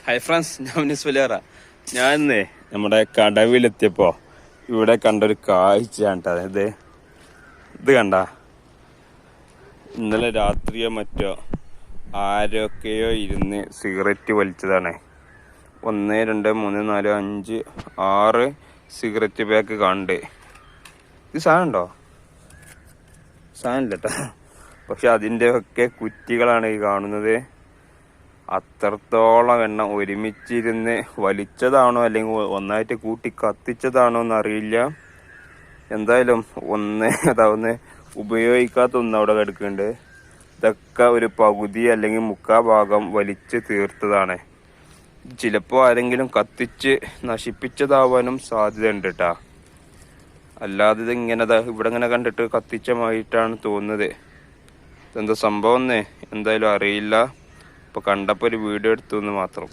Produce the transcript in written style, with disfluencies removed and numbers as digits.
Hi friends, ഞാൻ നിസ്വലേറ. ഞാൻ നമ്മുടെ കടവിലെത്തിയപ്പോൾ ഇവിടെ കണ്ടൊരു കാഴ്ചയാണ് കേട്ടോ. ഇത് കണ്ട, ഇന്നലെ രാത്രിയോ മറ്റോ ആരൊക്കെയോ ഇരുന്ന് സിഗരറ്റ് വലിച്ചതാണ്. 1 2 3 4 5 6 സിഗരറ്റ് പാക്ക് കണ്ട്. ഇത് സാധനം ഉണ്ടോ? സാധനമില്ല കേട്ടോ. പക്ഷെ അതിൻ്റെ ഒക്കെ കുറ്റികളാണ് ഈ കാണുന്നത്. അത്രത്തോളം എണ്ണം ഒരുമിച്ചിരുന്ന് വലിച്ചതാണോ അല്ലെങ്കിൽ ഒന്നായിട്ട് കൂട്ടി കത്തിച്ചതാണോ എന്നറിയില്ല. എന്തായാലും അതാവുന്ന ഉപയോഗിക്കാത്ത ഒന്ന് അവിടെ കിടക്കുന്നുണ്ട്. ഇതൊക്കെ ഒരു പകുതി അല്ലെങ്കിൽ 1/4 ഭാഗം വലിച്ച് തീർത്തതാണ്. ചിലപ്പോൾ ആരെങ്കിലും കത്തിച്ച് നശിപ്പിച്ചതാവാനും സാധ്യത ഉണ്ട് കേട്ടാ. അല്ലാതെ ഇത് ഇവിടെ ഇങ്ങനെ കണ്ടിട്ട് കത്തിച്ചമായിട്ടാണ് തോന്നുന്നത്. ഇതെന്താ സംഭവം എന്തായാലും അറിയില്ല. ഇപ്പോൾ കണ്ടപ്പോൾ ഒരു വീഡിയോ എടുത്തു എന്ന് മാത്രം.